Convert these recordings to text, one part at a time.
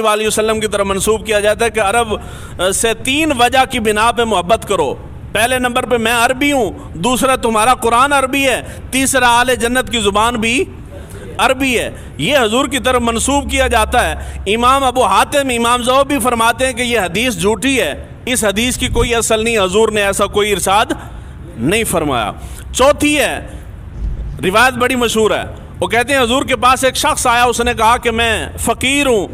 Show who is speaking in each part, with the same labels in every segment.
Speaker 1: علیہ وسلم کی طرف منسوب کیا جاتا ہے کہ عرب سے 3 وجہ کی بنا پہ محبت کرو. پہلے نمبر پہ میں عربی ہوں، دوسرا تمہارا قرآن عربی ہے، تیسرا اہل جنت کی زبان بھی عربی ہے. یہ حضور کی طرف منسوب کیا جاتا ہے. امام ابو حاتم، امام ذوب بھی فرماتے ہیں کہ یہ حدیث جھوٹی ہے، اس حدیث کی کوئی اصل نہیں، حضور نے ایسا کوئی ارشاد نہیں فرمایا. چوتھی ہے روایت بڑی مشہور ہے، وہ کہتے ہیں حضور کے پاس ایک شخص آیا، اس نے کہا کہ میں فقیر ہوں،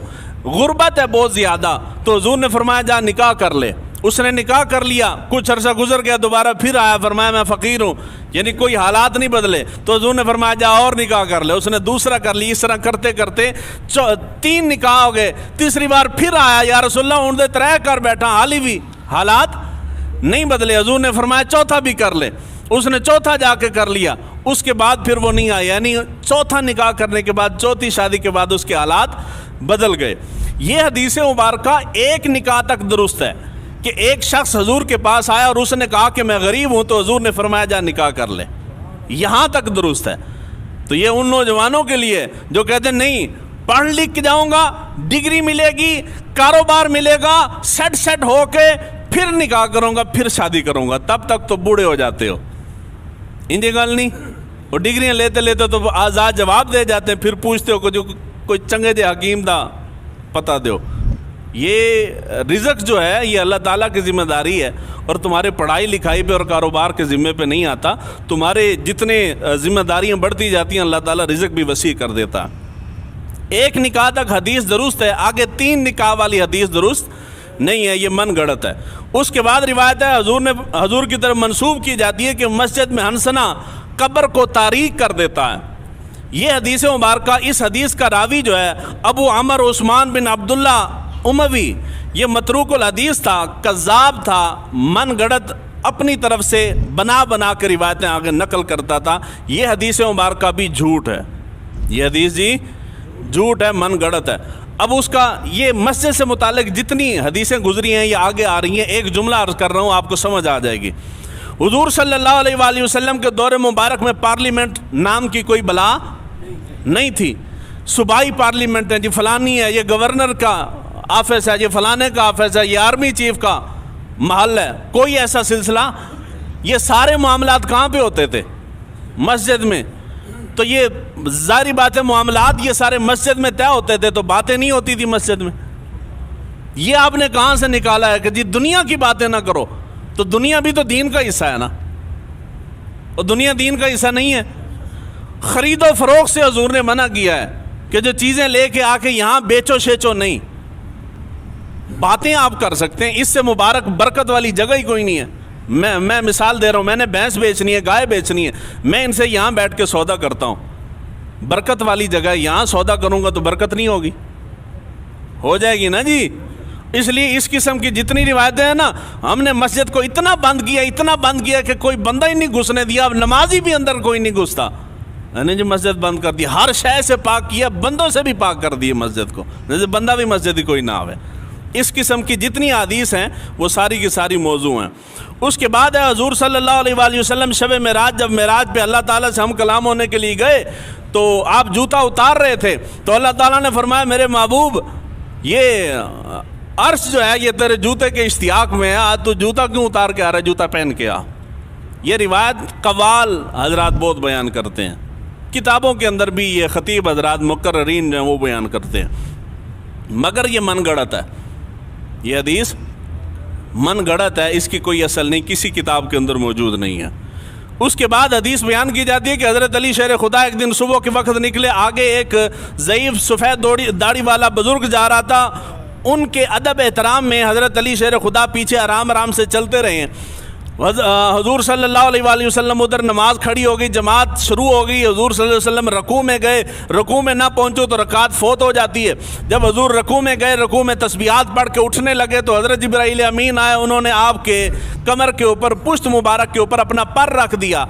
Speaker 1: غربت ہے بہت زیادہ. تو حضور نے فرمایا جا نکاح کر لے. اس نے نکاح کر لیا، کچھ عرصہ گزر گیا، دوبارہ پھر آیا، فرمایا میں فقیر ہوں، یعنی کوئی حالات نہیں بدلے. تو حضور نے فرمایا جا اور نکاح کر لے. اس نے دوسرا کر لی. اس طرح کرتے کرتے 3 نکاح ہو گئے. تیسری بار پھر آیا، یا رسول اللہ اندے 3 کر بیٹھا، حالی بھی حالات نہیں بدلے. حضور نے فرمایا چوتھا بھی کر لے. اس نے چوتھا جا کے کر لیا. اس کے بعد پھر وہ نہیں آیا، یعنی چوتھا نکاح کرنے کے بعد، چوتھی شادی کے بعد اس کے حالات بدل گئے. یہ حدیث مبارکہ ایک نکاح تک درست ہے کہ ایک شخص حضور کے پاس آیا اور اس نے کہا کہ میں غریب ہوں، تو حضور نے فرمایا جا نکاح کر لے. یہاں تک درست ہے. تو یہ ان نوجوانوں کے لیے جو کہتے ہیں نہیں پڑھ لکھ کے جاؤں گا، ڈگری ملے گی، کاروبار ملے گا، سیٹ ہو کے پھر نکاح کروں گا، پھر شادی کروں گا، تب تک تو بوڑھے ہو جاتے ہو. انجی گل نہیں. وہ ڈگریاں لیتے لیتے تو آزاد جواب دے جاتے ہیں، پھر پوچھتے ہو کہ جو کوئی چنگے جے حکیم دا پتہ دیو. یہ رزق جو ہے یہ اللہ تعالیٰ کی ذمہ داری ہے، اور تمہارے پڑھائی لکھائی پہ اور کاروبار کے ذمے پہ نہیں آتا. تمہارے جتنے ذمہ داریاں بڑھتی جاتی ہیں، اللہ تعالیٰ رزق بھی وسیع کر دیتا. ایک نکاح تک حدیث درست ہے، آگے 3 نکاح والی حدیث درست نہیں ہے، یہ من گڑت ہے. اس کے بعد روایت ہے حضور کی طرف منسوب کی جاتی ہے کہ مسجد میں ہنسنا قبر کو تاریک کر دیتا ہے. یہ حدیث مبارکہ، اس حدیث کا راوی جو ہے ابو عمر عثمان بن عبداللہ اموی، یہ متروک الحدیث تھا، کذاب تھا، من گڑت اپنی طرف سے بنا کے روایتیں آگے نقل کرتا تھا. یہ حدیث مبارکہ بھی جھوٹ ہے. یہ حدیث جی جھوٹ ہے، من گڑت ہے. اب اس کا یہ مسجد سے متعلق جتنی حدیثیں گزری ہیں یہ آگے آ رہی ہیں. ایک جملہ عرض کر رہا ہوں، آپ کو سمجھ آ جائے گی. حضور صلی اللہ علیہ وآلہ وسلم کے دور مبارک میں پارلیمنٹ نام کی کوئی بلا نہیں تھی. صوبائی پارلیمنٹ ہے، جی فلانی ہے، یہ گورنر کا آفس ہے، یہ فلانے کا آفس ہے، یہ آرمی چیف کا محل ہے، کوئی ایسا سلسلہ. یہ سارے معاملات کہاں پہ ہوتے تھے؟ مسجد میں. تو یہ ظاہری بات ہے، معاملات یہ سارے مسجد میں طے ہوتے تھے، تو باتیں نہیں ہوتی تھی مسجد میں. یہ آپ نے کہاں سے نکالا ہے کہ جی دنیا کی باتیں نہ کرو؟ تو دنیا بھی تو دین کا حصہ ہے نا، اور دنیا دین کا حصہ نہیں ہے. خرید و فروخت سے حضور نے منع کیا ہے کہ جو چیزیں لے کے آ کے یہاں بیچو شیچو نہیں. باتیں آپ کر سکتے ہیں، اس سے مبارک برکت والی جگہ ہی کوئی نہیں ہے. میں مثال دے رہا ہوں، میں نے بھینس بیچنی ہے، گائے بیچنی ہے، میں ان سے یہاں بیٹھ کے سودا کرتا ہوں. برکت والی جگہ یہاں سودا کروں گا تو برکت نہیں ہوگی؟ ہو جائے گی نا جی. اس لیے اس قسم کی جتنی روایتیں ہیں نا، ہم نے مسجد کو اتنا بند کیا کہ کوئی بندہ ہی نہیں گھسنے دیا. اب نمازی بھی اندر کوئی نہیں گھستا، میں نے جی مسجد بند کر دی. ہر شے سے پاک کیا، بندوں سے بھی پاک کر دی مسجد کو، جیسے بندہ بھی مسجد ہی کوئی نہ آوے. اس قسم کی جتنی حدیث ہیں وہ ساری کی ساری موضوع ہیں. اس کے بعد ہے حضور صلی اللہ علیہ وآلہ وسلم شب معراج، جب معراج پہ اللہ تعالیٰ سے ہم کلام ہونے کے لیے گئے تو آپ جوتا اتار رہے تھے، تو اللہ تعالیٰ نے فرمایا میرے محبوب یہ عرش جو ہے یہ تیرے جوتے کے اشتیاق میں ہے، آج تو جوتا کیوں اتار کے آ رہا ہے، جوتا پہن کے آ. یہ روایت قوال حضرات بہت بیان کرتے ہیں، کتابوں کے اندر بھی یہ خطیب حضرات مقررین جو ہیں وہ بیان کرتے ہیں، مگر یہ من گڑت ہے. یہ حدیث من گڑت ہے، اس کی کوئی اصل نہیں، کسی کتاب کے اندر موجود نہیں ہے. اس کے بعد حدیث بیان کی جاتی ہے کہ حضرت علی شیر خدا ایک دن صبح کے وقت نکلے، آگے ایک ضعیف سفید داڑھی والا بزرگ جا رہا تھا. ان کے ادب احترام میں حضرت علی شیر خدا پیچھے آرام سے چلتے رہے. حضور صلی اللہ علیہ وآلہ وسلم ادھر نماز کھڑی ہو گئی، جماعت شروع ہو گئی. حضور صلی اللہ علیہ وسلم رکوع میں گئے، رکوع میں نہ پہنچو تو رکعت فوت ہو جاتی ہے. جب حضور رکوع میں گئے، رکوع میں تسبیحات پڑھ کے اٹھنے لگے تو حضرت جبرائیل امین آئے، انہوں نے آپ کے کمر کے اوپر، پشت مبارک کے اوپر اپنا پر رکھ دیا.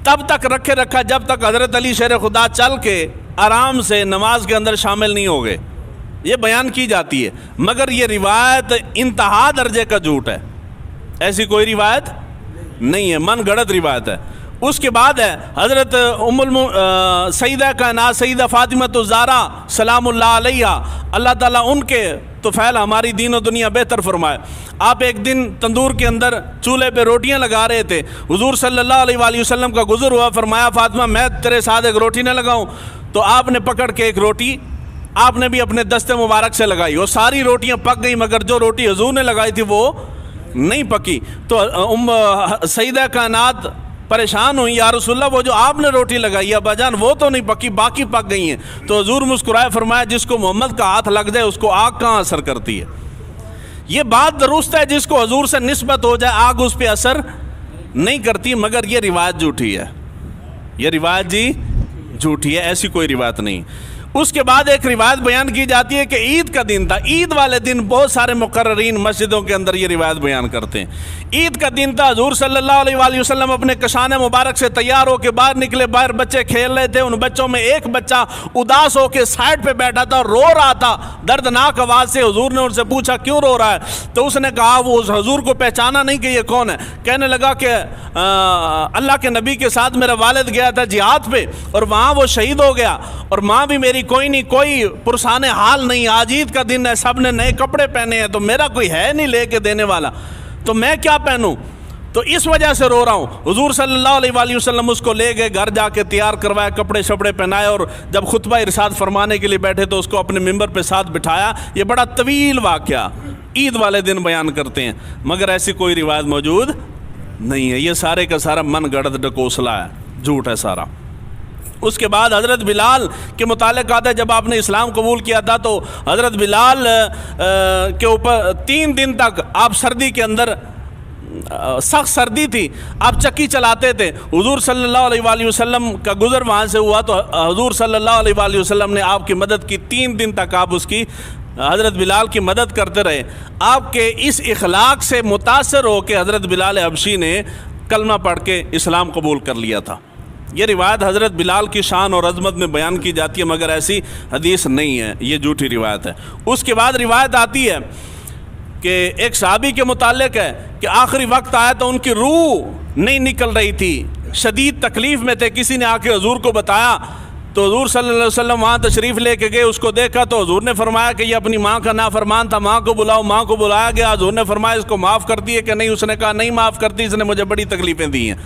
Speaker 1: تب تک رکھا جب تک حضرت علی شیر خدا چل کے آرام سے نماز کے اندر شامل نہیں ہو گئے. یہ بیان کی جاتی ہے، مگر یہ روایت انتہا درجے کا جھوٹ ہے. ایسی کوئی روایت نہیں ہے، من گڑت روایت ہے. اس کے بعد ہے حضرت سیدہ کائنات سیدہ فاطمہ الزہرا سلام اللہ علیہ، اللہ تعالیٰ ان کے طفیل ہماری دین و دنیا بہتر فرمائے. آپ ایک دن تندور کے اندر چولہے پہ روٹیاں لگا رہے تھے، حضور صلی اللہ علیہ وآلہ وسلم کا گزر ہوا، فرمایا فاطمہ میں تیرے ساتھ ایک روٹی نہ لگاؤں؟ تو آپ نے پکڑ کے ایک روٹی آپ نے بھی اپنے دست مبارک سے لگائی، وہ ساری روٹیاں پک گئی، مگر جو روٹی حضور نے لگائی تھی وہ نہیں پکی. تو سیدہ کائنات پریشان ہوئی، یا رسول اللہ وہ جو آپ نے روٹی لگائی ہے ابا جان وہ تو نہیں پکی، باقی پک گئی ہیں. تو حضور مسکرائے، فرمایا جس کو محمد کا ہاتھ لگ جائے اس کو آگ کہاں اثر کرتی ہے. یہ بات درست ہے، جس کو حضور سے نسبت ہو جائے آگ اس پہ اثر نہیں کرتی، مگر یہ روایت جھوٹی ہے، یہ روایت جی جھوٹی ہے، ایسی کوئی روایت نہیں. اس کے بعد ایک روایت بیان کی جاتی ہے کہ عید کا دن تھا. عید والے دن بہت سارے مقررین مسجدوں کے اندر یہ روایت بیان کرتے ہیں. عید کا دن تھا، حضور صلی اللہ علیہ وآلہ وسلم اپنے کشان مبارک سے تیار ہو کے باہر نکلے، باہر بچے کھیل رہے تھے. ان بچوں میں ایک بچہ اداس ہو کے سائڈ پہ بیٹھا تھا اور رو رہا تھا دردناک آواز سے. حضور نے ان سے پوچھا کیوں رو رہا ہے؟ تو اس نے کہا وہ اس حضور کو پہچانا نہیں کہ یہ کون ہے. کہنے لگا کہ اللہ کے نبی کے ساتھ میرا والد گیا تھا جہاد پہ اور وہاں وہ شہید ہو گیا، اور ماں بھی میری کوئی نہیں، کوئی پرسان حال نہیں. آج عید کا دن ہے، سب نے نئے کپڑے پہنے ہیں، تو میرا کوئی ہے نہیں لے کے دینے والا، تو میں کیا پہنوں؟ تو اس وجہ سے رو رہا ہوں. حضور صلی اللہ علیہ وآلہ وسلم اس کو لے گئے، گھر جا کے تیار کروائے، کپڑے شپڑے پہنائے، اور جب خطبہ ارشاد فرمانے کے لیے بیٹھے تو اس کو اپنے ممبر پہ ساتھ بٹھایا. یہ بڑا طویل واقعہ عید والے دن بیان کرتے ہیں، مگر ایسی کوئی روایت موجود نہیں ہے. یہ سارے کا سارا من گڑت ڈکوسلا ہے، جھوٹ ہے سارا. اس کے بعد حضرت بلال کے متعلق آتا ہے، جب آپ نے اسلام قبول کیا تھا تو حضرت بلال کے اوپر 3 دن تک آپ سردی کے اندر، سخت سردی تھی، آپ چکی چلاتے تھے. حضور صلی اللہ علیہ وآلہ وسلم کا گزر وہاں سے ہوا تو حضور صلی اللہ علیہ وآلہ وسلم نے آپ کی مدد کی. 3 دن تک آپ اس کی حضرت بلال کی مدد کرتے رہے. آپ کے اس اخلاق سے متاثر ہو کے حضرت بلال حبشی نے کلمہ پڑھ کے اسلام قبول کر لیا تھا. یہ روایت حضرت بلال کی شان اور عظمت میں بیان کی جاتی ہے، مگر ایسی حدیث نہیں ہے، یہ جھوٹی روایت ہے. اس کے بعد روایت آتی ہے کہ ایک صحابی کے متعلق ہے کہ آخری وقت آیا تو ان کی روح نہیں نکل رہی تھی، شدید تکلیف میں تھے. کسی نے آ کے حضور کو بتایا تو حضور صلی اللہ علیہ وسلم وہاں تشریف لے کے گئے، اس کو دیکھا تو حضور نے فرمایا کہ یہ اپنی ماں کا نافرمان تھا، ماں کو بلاؤ. ماں کو بلایا گیا، حضور نے فرمایا اس کو معاف کرتی ہے کہ نہیں؟ اس نے کہا نہیں معاف کرتی، اس نے مجھے بڑی تکلیفیں دی ہیں.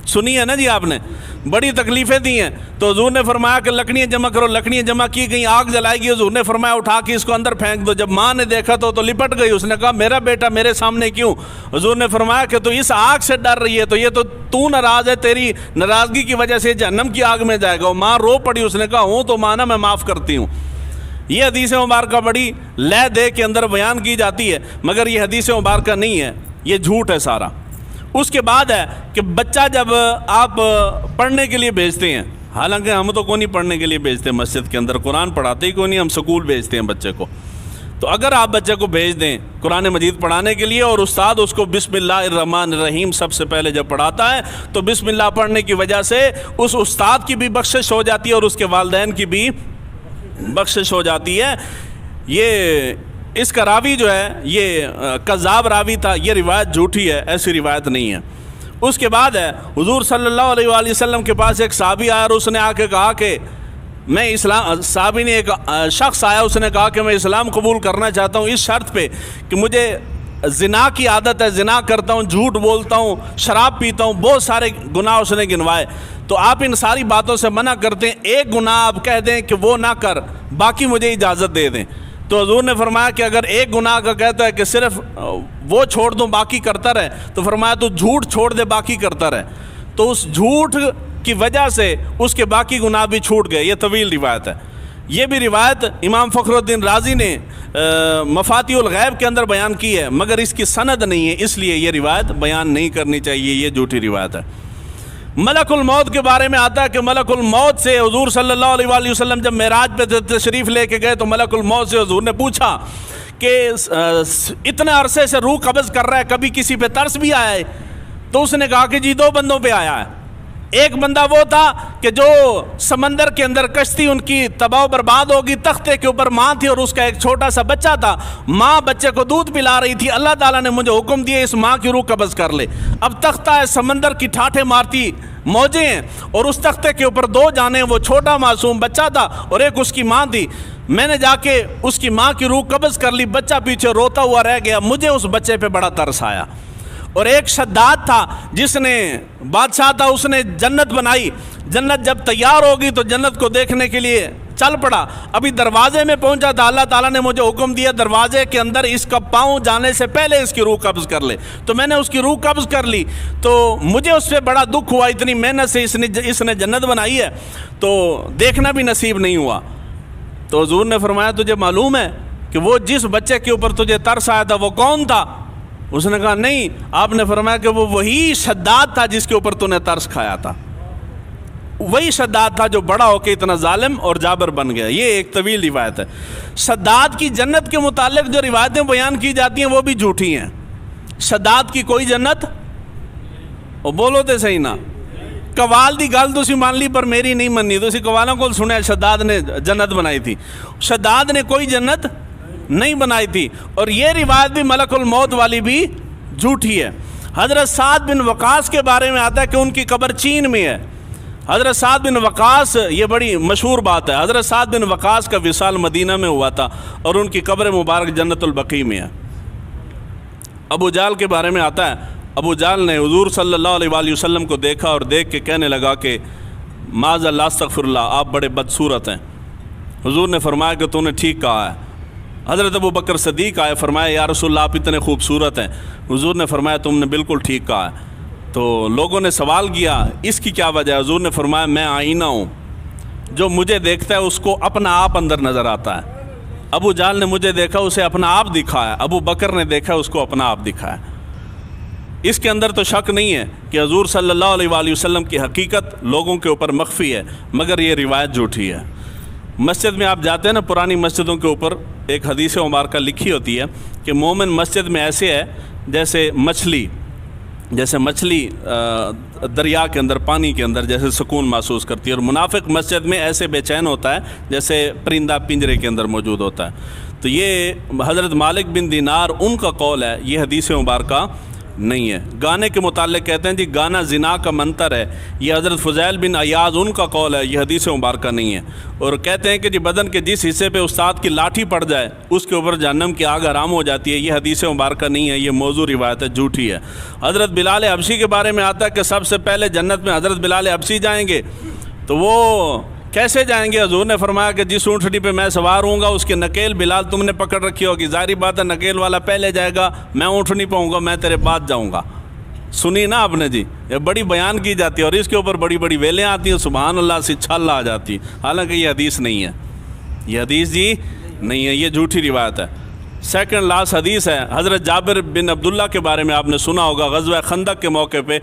Speaker 1: سنی ہے نا جی آپ نے، بڑی تکلیفیں دی ہیں. تو حضور نے فرمایا کہ لکڑیاں جمع کرو. لکڑیاں جمع کی گئیں، آگ جلائی گئی. حضور نے فرمایا اٹھا کے اس کو اندر پھینک دو. جب ماں نے دیکھا تو لپٹ گئی. اس نے کہا میرا بیٹا میرے سامنے کیوں؟ حضور نے فرمایا کہ تو اس آگ سے ڈر رہی ہے تو یہ تو ناراض ہے، تیری ناراضگی کی وجہ سے جہنم کی آگ میں جائے گا. ماں رو پڑی. اس نے کہا ہوں تو ماں نا میں معاف کرتی ہوں. یہ حدیث مبارکہ بڑی لے دے کے اندر بیان کی جاتی ہے، مگر یہ حدیث مبارکہ نہیں ہے، یہ جھوٹ ہے سارا. اس کے بعد ہے کہ بچہ جب آپ پڑھنے کے لیے بھیجتے ہیں، حالانکہ ہم تو کوئی نہیں پڑھنے کے لیے بھیجتے مسجد کے اندر، قرآن پڑھاتے ہی کوئی نہیں، ہم سکول بھیجتے ہیں بچے کو. تو اگر آپ بچے کو بھیج دیں قرآن مجید پڑھانے کے لیے اور استاد اس کو بسم اللہ الرحمن الرحیم سب سے پہلے جب پڑھاتا ہے تو بسم اللہ پڑھنے کی وجہ سے اس استاد کی بھی بخشش ہو جاتی ہے اور اس کے والدین کی بھی بخشش ہو جاتی ہے. یہ اس کا راوی جو ہے یہ کذاب راوی تھا، یہ روایت جھوٹی ہے، ایسی روایت نہیں ہے. اس کے بعد ہے حضور صلی اللہ علیہ وآلہ وسلم کے پاس ایک صحابی آیا اور اس نے آ کے کہا کہ میں اسلام، صحابی نے ایک شخص آیا، اس نے کہا کہ میں اسلام قبول کرنا چاہتا ہوں اس شرط پہ کہ مجھے زنا کی عادت ہے، زنا کرتا ہوں، جھوٹ بولتا ہوں، شراب پیتا ہوں، بہت سارے گناہ اس نے گنوائے. تو آپ ان ساری باتوں سے منع کرتے ہیں، ایک گناہ آپ کہہ دیں کہ وہ نہ کر، باقی مجھے اجازت دے دیں. تو حضور نے فرمایا کہ اگر ایک گناہ کا کہتا ہے کہ صرف وہ چھوڑ دوں باقی کرتا رہے، تو فرمایا تو جھوٹ چھوڑ دے باقی کرتا رہے. تو اس جھوٹ کی وجہ سے اس کے باقی گناہ بھی چھوٹ گئے. یہ طویل روایت ہے. یہ بھی روایت امام فخر الدین رازی نے مفاتیح الغیب کے اندر بیان کی ہے، مگر اس کی سند نہیں ہے، اس لیے یہ روایت بیان نہیں کرنی چاہیے، یہ جھوٹی روایت ہے. ملک الموت کے بارے میں آتا ہے کہ ملک الموت سے حضور صلی اللہ علیہ وآلہ وسلم جب معراج پہ تشریف لے کے گئے تو ملک الموت سے حضور نے پوچھا کہ اتنے عرصے سے روح قبض کر رہا ہے، کبھی کسی پہ ترس بھی آیا ہے؟ تو اس نے کہا کہ جی 2 بندوں پہ آیا ہے. ایک بندہ وہ تھا کہ جو سمندر کے اندر کشتی ان کی تباہ و برباد ہوگی، تختے کے اوپر ماں تھی اور اس کا ایک چھوٹا سا بچہ تھا، ماں بچے کو دودھ پلا رہی تھی، اللہ تعالیٰ نے مجھے حکم دیا اس ماں کی روح قبض کر لے۔ اب تختہ ہے، سمندر کی ٹھاٹھے مارتی موجیں ہیں اور اس تختے کے اوپر دو جانیں، وہ چھوٹا معصوم بچہ تھا اور ایک اس کی ماں تھی۔ میں نے جا کے اس کی ماں کی روح قبض کر لی، بچہ پیچھے روتا ہوا رہ گیا، مجھے اس بچے پہ بڑا ترس آیا۔ اور ایک شداد تھا جس نے بادشاہ تھا، اس نے جنت بنائی، جنت جب تیار ہوگی تو جنت کو دیکھنے کے لیے چل پڑا۔ ابھی دروازے میں پہنچا تھا، اللہ تعالیٰ نے مجھے حکم دیا دروازے کے اندر اس کا پاؤں جانے سے پہلے اس کی روح قبض کر لے، تو میں نے اس کی روح قبض کر لی۔ تو مجھے اس پہ بڑا دکھ ہوا، اتنی محنت سے اس نے جنت بنائی ہے تو دیکھنا بھی نصیب نہیں ہوا۔ تو حضور نے فرمایا تجھے معلوم ہے کہ وہ جس بچے کے اوپر تجھے ترس آیا تھا وہ کون تھا؟ اس نے کہا نہیں۔ آپ نے فرمایا کہ وہ وہی شداد تھا جس کے اوپر تو نے ترس کھایا تھا، وہی شداد تھا جو بڑا ہو کے اتنا ظالم اور جابر بن گیا۔ یہ ایک طویل روایت ہے۔ شداد کی جنت کے متعلق جو روایتیں بیان کی جاتی ہیں وہ بھی جھوٹی ہیں۔ شداد کی کوئی جنت، وہ بولو تے صحیح نا، قوال دی گل تسی مان لی پر میری نہیں مننی، تسی قوالاں کول سنیا شداد نے جنت بنائی تھی، شداد نے کوئی جنت نہیں بنائی تھی۔ اور یہ روایت بھی ملک الموت والی بھی جھوٹی ہے۔ حضرت سعد بن وقاص کے بارے میں آتا ہے کہ ان کی قبر چین میں ہے۔ حضرت سعد بن وقاص، یہ بڑی مشہور بات ہے، حضرت سعد بن وقاص کا وصال مدینہ میں ہوا تھا اور ان کی قبر مبارک جنت البقیع میں ہے۔ ابو جہل کے بارے میں آتا ہے، ابو جہل نے حضور صلی اللہ علیہ وآلہ وسلم کو دیکھا اور دیکھ کے کہنے لگا کہ معاذ اللہ استغفر اللہ، آپ بڑے بدصورت ہیں۔ حضور نے فرمایا کہ تو نے ٹھیک کہا ہے۔ حضرت ابو بکر صدیق آئے، فرمایا یا رسول اللہ آپ اتنے خوبصورت ہیں۔ حضور نے فرمایا تم نے بالکل ٹھیک کہا ہے۔ تو لوگوں نے سوال کیا اس کی کیا وجہ ہے؟ حضور نے فرمایا میں آئینہ ہوں، جو مجھے دیکھتا ہے اس کو اپنا آپ اندر نظر آتا ہے۔ ابو جہل نے مجھے دیکھا، اسے اپنا آپ دکھا ہے، ابو بکر نے دیکھا اس کو اپنا آپ دکھا ہے۔ اس کے اندر تو شک نہیں ہے کہ حضور صلی اللہ علیہ وآلہ وسلم کی حقیقت لوگوں کے اوپر مخفی ہے، مگر یہ روایت جھوٹی ہے۔ مسجد میں آپ جاتے ہیں نا، پرانی مسجدوں کے اوپر ایک حدیث مبارکہ لکھی ہوتی ہے کہ مومن مسجد میں ایسے ہے جیسے مچھلی دریا کے اندر، پانی کے اندر جیسے سکون محسوس کرتی ہے، اور منافق مسجد میں ایسے بے چین ہوتا ہے جیسے پرندہ پنجرے کے اندر موجود ہوتا ہے۔ تو یہ حضرت مالک بن دینار ان کا قول ہے، یہ حدیث مبارکہ نہیں ہے۔ گانے کے متعلق کہتے ہیں جی گانا زنا کا منتر ہے، یہ حضرت فضیل بن عیاض ان کا قول ہے، یہ حدیث مبارکہ نہیں ہے۔ اور کہتے ہیں کہ جی بدن کے جس حصے پہ استاد کی لاٹھی پڑ جائے اس کے اوپر جہنم کی آگ حرام ہو جاتی ہے، یہ حدیث مبارکہ نہیں ہے، یہ موضوع روایت ہے، جھوٹی ہے۔ حضرت بلال حبشی کے بارے میں آتا ہے کہ سب سے پہلے جنت میں حضرت بلال حبشی جائیں گے، تو وہ کیسے جائیں گے؟ حضور نے فرمایا کہ جس اونٹنی پہ میں سوار ہوں گا اس کے نکیل بلال تم نے پکڑ رکھی ہوگی، ظاہری بات ہے نکیل والا پہلے جائے گا، میں اونٹنی پہ ہوں گا، میں تیرے بعد جاؤں گا۔ سنی نا آپ نے جی، یہ بڑی بیان کی جاتی ہے اور اس کے اوپر بڑی بڑی ویلیں آتی ہیں، سبحان اللہ سے چھال آ جاتی ہے، حالانکہ یہ حدیث نہیں ہے، یہ حدیث جی نہیں ہے، یہ جھوٹی روایت ہے۔ سیکنڈ لاسٹ حدیث ہے، حضرت جابر بن عبداللہ کے بارے میں آپ نے سنا ہوگا، غزوہ خندق کے موقع پہ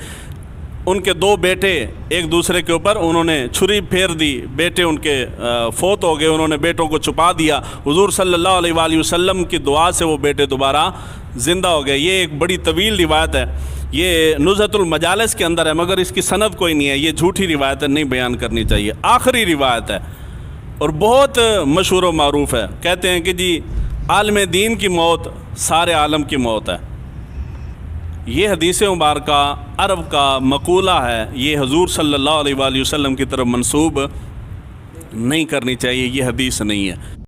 Speaker 1: ان کے دو بیٹے ایک دوسرے کے اوپر انہوں نے چھری پھیر دی، بیٹے ان کے فوت ہو گئے، انہوں نے بیٹوں کو چھپا دیا، حضور صلی اللہ علیہ وآلہ وسلم کی دعا سے وہ بیٹے دوبارہ زندہ ہو گئے۔ یہ ایک بڑی طویل روایت ہے، یہ نزہۃ المجالس کے اندر ہے، مگر اس کی سند کوئی نہیں ہے، یہ جھوٹی روایت ہے، نہیں بیان کرنی چاہیے۔ آخری روایت ہے اور بہت مشہور و معروف ہے، کہتے ہیں کہ جی عالم دین کی موت سارے عالم کی موت ہے۔ یہ حدیث مبارکہ عرب کا مقولہ ہے، یہ حضور صلی اللہ علیہ وآلہ وسلم کی طرف منسوب نہیں کرنی چاہیے، یہ حدیث نہیں ہے۔